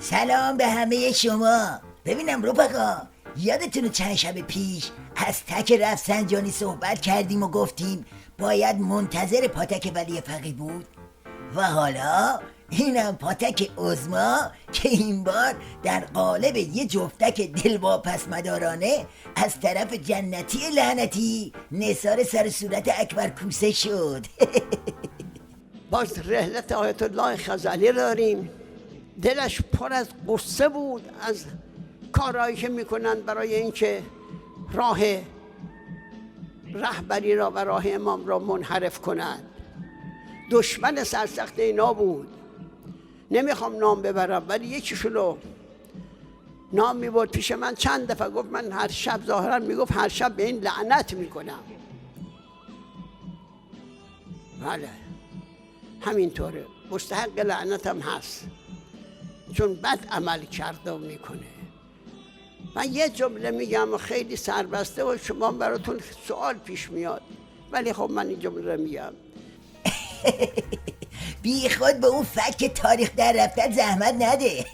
سلام به همه شما. ببینم رفقا، یادتونه چند شب پیش از تک رفسنجانی صحبت کردیم و گفتیم باید منتظر پاتک ولی فقیه بود؟ و حالا اینم پاتک عظما که این بار در قالب یه جفتک دلواپس مدارانه از طرف جنتی لعنتی نثار سر صورت اکبر کوسه شد. باز رحلت آیت الله خزعلی داریم. دلش پر از غصه بود از کارهایی که میکنن برای اینکه راه رهبری را و راه امام را منحرف کنند. دشمن سرسخت اینا بود. نمیخوام نام ببرم ولی یکیشونو نام میبرد پیش من چند دفعه، گفت من هر شب ظاهرا میگفت هر شب به این لعنت میکنم. بله همینطوره، مستحق لعنتم هست چون بد عمل کرده و میکنه. من یه جمله میگم و خیلی سربسته و شما براتون سوال پیش میاد، ولی خب من این جمله رو میگم. بی خود به اون فک تاریخ در رفتن زحمت نده.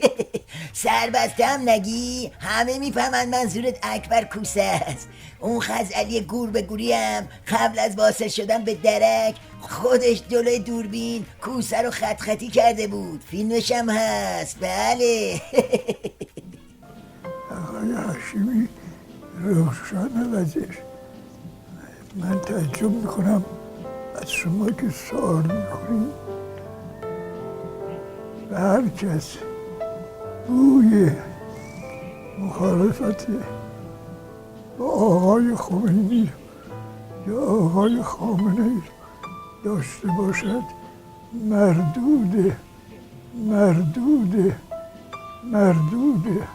سربسته هم نگی، همه میفهمن منظورت اکبر کوسه است. اون خزعلی گور به گوری هم قبل از واصل شدن به درک خودش جلوی دوربین کوسه رو خط خطی کرده بود. فیلمش هم هست. بله. آقای هاشمی روشن وزیر، من تعجب میکنم از شما که سوال میکنید و هر کس بوی مخالفت با آقای خمینی یا آقای خامنه‌ای داشته باشد مردوده مردوده مردوده.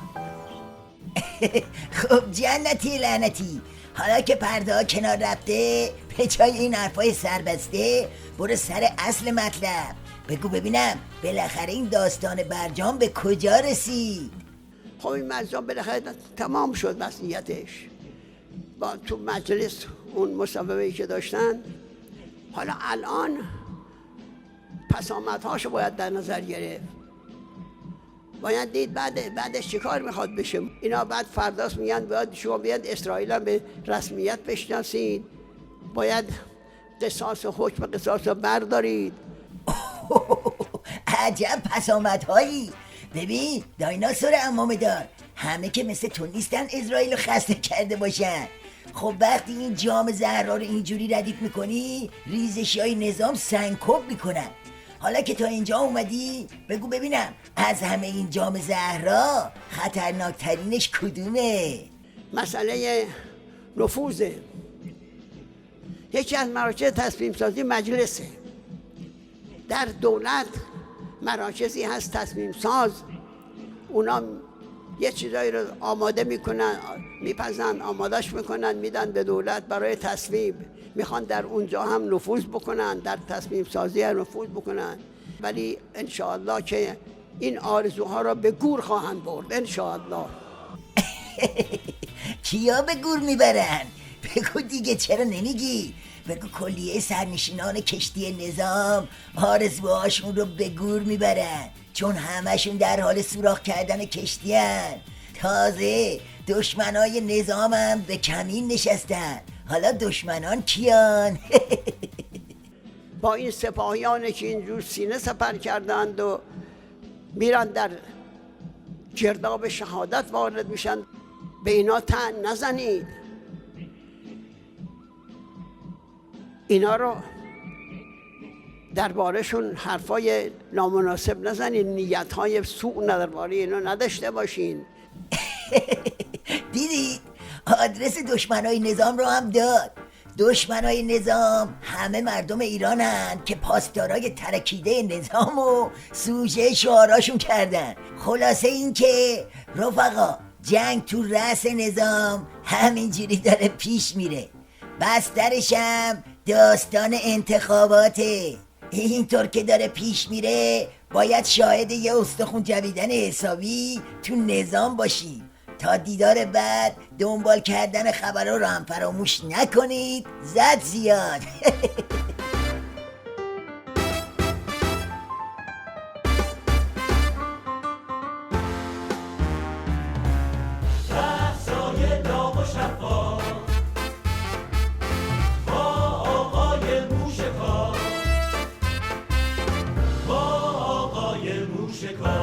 خب جنتی لعنتی، حالا که پرده ها کنار رفته به جای این حرفای سربسته برو سر اصل مطلب. بگو ببینم بالاخره این داستان برجام به کجا رسید؟ خب این مرجان بالاخره تمام شد مسئولیتش با تو مجلس اون مصوبه‌ای که داشتن. حالا الان پسامدهاشو باید در نظر گرفت. باید دید بعدش چه کار میخواد بشه. اینا بعد فرداست میگن باید شما بیاد اسرائیل هم به رسمیت بشناسید، باید قصاص و حکم قصاص رو بردارید. عجب پسامدهایی. ببین دایناسور عمامه دار، همه که مثل تو نیستن اسرائیل رو خسته کرده باشن. خب وقتی این جام زهرا رو اینجوری ردیف میکنی ریزشی های نظام سنگکوب میکنن. حالا که تا اینجا اومدی بگو ببینم از همه این جام زهرا خطرناکترینش کدومه؟ مسئله نفوذه. یکی از مراکز تصمیم سازی مجلسه. در دولت مراکزی هست تصمیم ساز، اونا یه چیزایی رو آماده میکنن، میپزن آمادش میکنن میدن به دولت برای تصویب. میخوان در اونجا هم نفوذ بکنن، در تصمیم سازی هم نفوذ بکنن، ولی انشاءالله که این آرزوها را به گور خواهند برد انشاءالله. کیا به گور میبرن؟ بگو دیگه، چرا نمیگی؟ بگو کلیه سرنشینان کشتی نظام آرزوهاشون رو به گور میبرن، چون همشون در حال سوراخ کردن کشتی هن. تازه دشمنای نظامم به کمین نشستن. حالا دشمنان کیان؟ با این سپاهیانی که اینجور سینه سپر کردند و میرن در گرداب شهادت وارد میشن، به اینا طعن نزنید. اینا رو دربارشون حرفای نامناسب نزنید، نیتهای سوء درباره اینا نداشته باشین. دیدید آدرس دشمنای نظام رو هم داد. دشمنای نظام همه مردم ایرانن که پاسدارای ترکیده نظام و سوژه شعاراشون کردن. خلاصه این که رفقا جنگ تو رأس نظام همینجوری داره پیش میره. بسترشم داستان انتخاباته. اینطور که داره پیش میره باید شاهد یه استخون جویدن حسابی تو نظام باشی. تا دیدار بعد دنبال کردن خبرها رو هم فراموش نکنید. زد زیاد. گوش کار